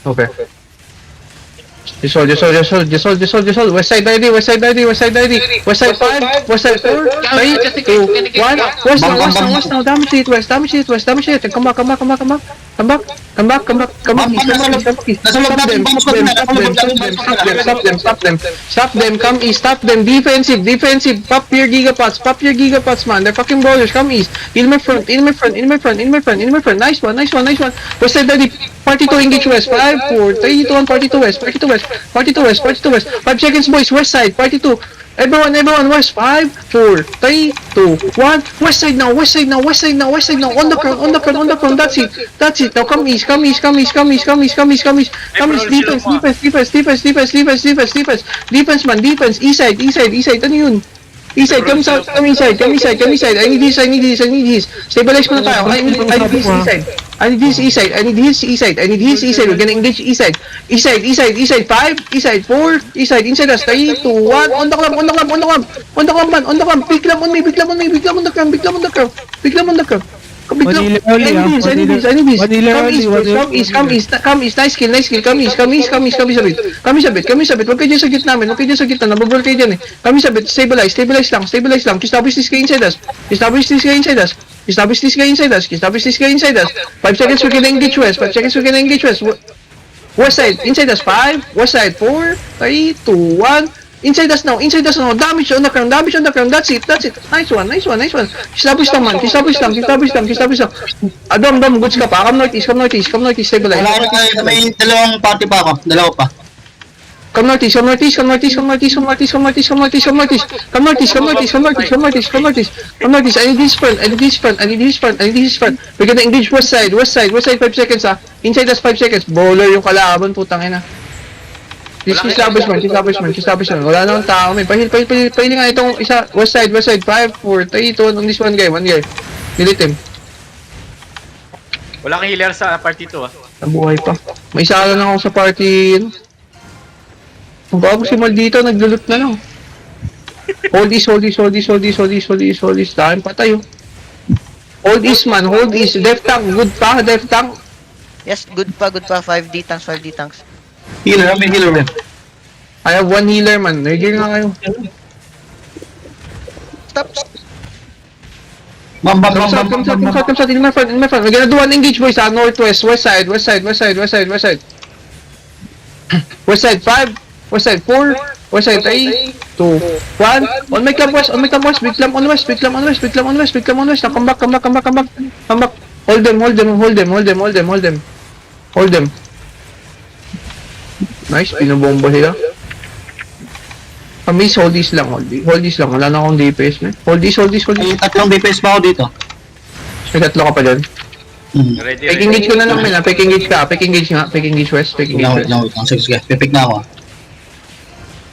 Okay. Just hold. West side ID. West side 5, West side 4, 3, 2, 1. West now. Damage it, West. Come back. Stop them. Come east. Stop them. Defensive. Pop your gigapots, man. They're fucking brawlers. Come east. In my front. Nice one. West side ID. Party to engage West. 5, 4, 3, 2, 1. Party to West. 5 seconds, boys. West side. Party to. Everyone. West. 5, 4, 3, 2, 1. West side now. On the ground. That's it. Now come east. Defense, man. East side. Ano yun? East side, come inside. I need this. Stabilize mo na tayo. I need this east side. We're gonna engage east side. East side, 5, east side 4, east side, inside us, 3, 2, 1, on the clamp, big clamp on the crowd. I need this. Come east, nice kill, come east a bit. Huwag kayo dyan sa gitna namin, nabubol kayo dyan eh. Come east a bit, stabilize lang. Establish this guy inside us. 5 seconds, we're gonna engage west. West side, inside us, 5, west side, 4, 3, 2, 1. Inside us now. Damage on the ground. That's it. Nice one. Establish lang. Dom, goods ka pa. Come northeast, stabilize. Wala tayo, may dalawang party pa ako. Dalawa pa. Come northeast. I need this front. We're gonna engage west side, 5 seconds ah. Inside us 5 seconds. Bowler yung kalaban, putang ina. Establish man. Wala nang tao, may pahil nga itong isa. West side, 5, 4, 3, 2, on this one guy. Delete him. Wala kang healer sa party 2 ah. Nabuhay pa. May isa lang ako sa party. Kung bago si Mal dito, naglulot na lang. Hold this. Dahil pa tayo. Hold this man. Def tank. Good pa. Yes, good pa. 5D tanks. Healer, may healer man. I have 1 healer man. Nagiging nga kayo. Stop. Bam. Come sa in my front. We're gonna do one engage boys sa northwest, west side. West side 5, west side 4, west side 3, 2, 1. On my clamp west, big clamp on west. Now come back. Hold them. Nice, pinabomba sila. Miss, hold this lang. Wala na akong DPS na. Hold this. May tatlong DPS pa ako dito. May tatlo ka pa dyan. Ready. Fake engage ko na lang, Mel. Fake engage west. No. Sige. Pipick na ako.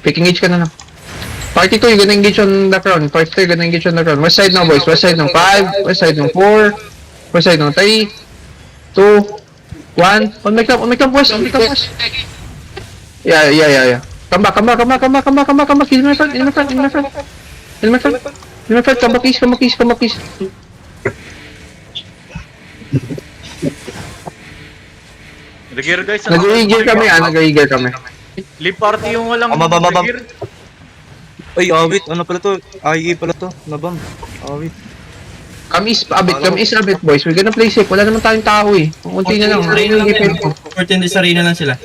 Fake engage ka na lang. Party 2, you're gonna engage on the crown. West side now, boys. West side ng 5, west side ng 4, west side ng 3, 2, 1. On my clamp west. Yeah. Come back. Kill my front. In my front. Come back east. Nag-gear guys. Nag-gear kami. Leave party yung walang Babam. gear. Ay, awit. Ano pala to? IE pala to. Nabam. Awit. Come east a bit, boys. We're gonna play safe. Wala naman tayong tao eh. Kunti na lang. Fortin sa arena lang sila.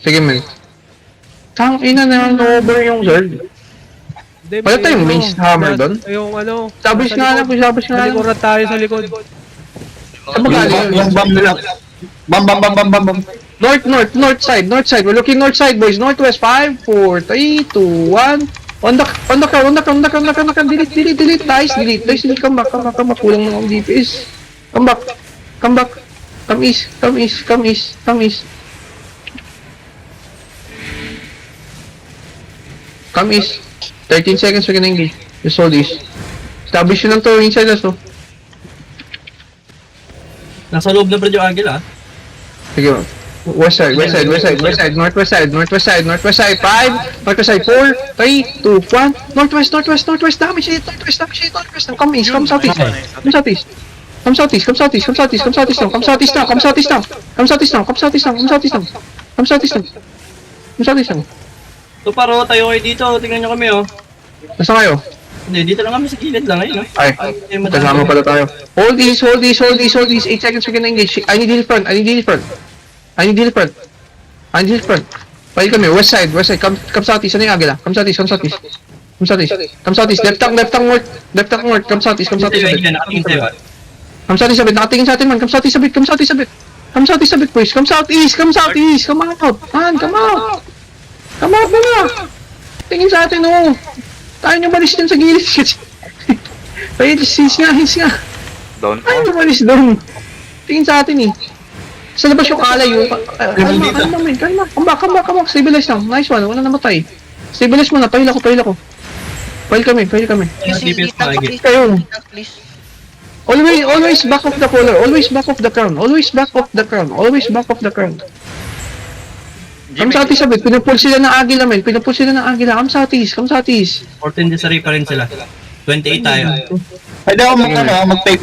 Sige, man. Ina na over yung Zerg. Wala tayong mace hammer doon. Yung ano, Establish nga lang. Likuran tayo sa likod. Saan ba galing yun? Yung bam nila. Bam. North side. We're looking north side, boys. Northwest 5, 4, 3, 2, 1. On the crown. Delete. Nice. Come back. Kulang na akong DPS. Come back. Come east. 13 seconds, we're gonna engage. Just hold this. Establish yun lang to inside us, oh. Nasa loob na yung Agil ah. Sige, west side, northwest side, 5, northwest side 4, 3, 2, 1, northwest, damage it, northwest, come southeast. Come southeast, come southeast, come southeast, come southeast now, come southeast now, come southeast now, come southeast now, come southeast now, come southeast now, come southeast now, come southeast now. So paro, tayo kayo dito. Tingnan nyo kami oh. Nasa kayo? Hindi, dito lang kami sa gilid lang ngayon. Ay, kasama pala tayo. Hold these, hold these, hold these, hold these. 8 seconds we can engage. I need heal front, I need heal front. I need heal front. I need heal front. Pail kami, west side, come southeast. Ano yung agila? Come southeast, come southeast. Come southeast, come southeast. Left tank north, come southeast, come southeast. Nakatingin sa'yo. Come southeast a bit, nakatingin sa atin man. Come southeast a bit, come southeast a bit. Come southeast a bit, please. Come southeast, come southeast. Come out, man, come out. Come out na. Tingin sa atin, oh. Tayo nyo malis dyan sa gilid. Tayo, his nga. Down Tayo nyo malis doon. Tingin sa atin, eh. Sa labas yung alay, yung... Kalma, men. Kalma. Come back. Stabilize lang. Nice one. Wala namatay. Stabilize mo na. Pahil ako. Pahil kami. Use defense D-tanks, lagi. please. Kayo. D-tanks, please. Always back of the collar. Always back of the crown. Always back of the crown. Always back of the crown. Come sa atis sabit. Pinupul sila ng agila, men. Pinupul sila ng agila. Come sa atis. 14 disarray pa rin sila. 28 tayo. Pwede ako mag-fake.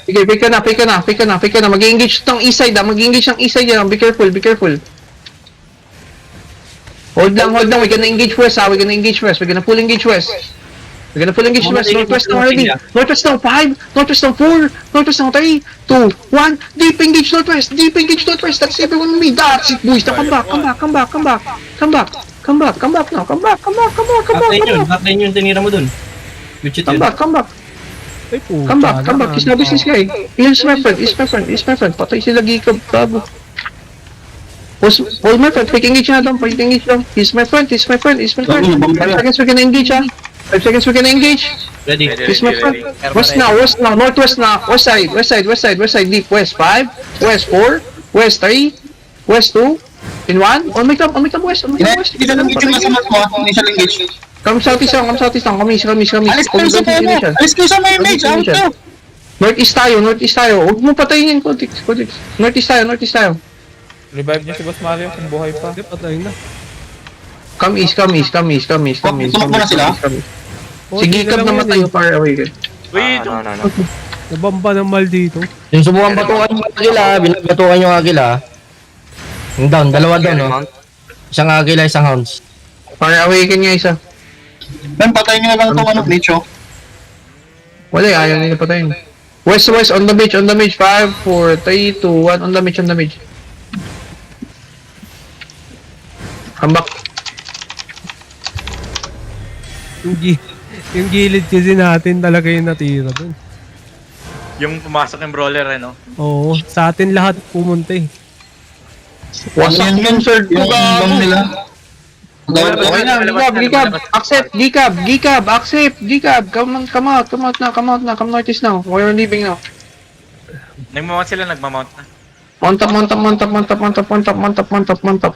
Sige, pick ka na. Mag-engage tong east side, Mag-engage ang east side yan. Be careful. Hold lang. We're gonna engage west, We're gonna pull engage west. Northwest now already. Northwest now 5. Northwest now 4. Northwest now 3, 2, 1. Deep engage northwest. That's everyone with me. That's it, boys. Now come back now. Come back. Backline yun, tinira mo dun. Which it yun. Come back. Ay, po. Come back. He's na business guy. He's my friend. Patay sila gikab. Bravo. Hold my friend. Pick engage na doon. He's my friend. 5 seconds we can engage, 5 seconds we can engage. Ready. He's my friend. West now. Northwest now. West side. Deep. West 5. West 4. West 3. West 2. In 1. On my club west. Hindi ka lang medyo masamat mo, initial engage. Come southeast lang. Kami. Alis kayo sa may image, out to. Northeast tayo. Huwag mo patayin yan, Kodix. Northeast tayo. Revive niyo si Boss Mario kung buhay pa. Hindi, patay na. Come east. Tumakbo na sila? Sige, Gikab na matayo far away. Wait, Nabamba ng mal dito. Yung subukan batukan yung agila, binabatukan yung agila. Yung down, dalawa down, no? Isang agila, isang hounds. Far away ka niya isa. Ben, patayin nyo na lang itong glitch, oh. Wala, ayaw nila patayin. West, on the beach. 5, 4, 3, 2, 1, on the beach. Come back. Yung gilid kasi natin talaga yung natira dun. yung pumasok yung brawler, no? Oo, sa atin lahat pumunta eh. Wasak yung third Yung bomb nila. Okay na, Gikab. Accept. Come out. Come notice now. We're leaving now. Nagmamount sila, nagmamount na. Mount up.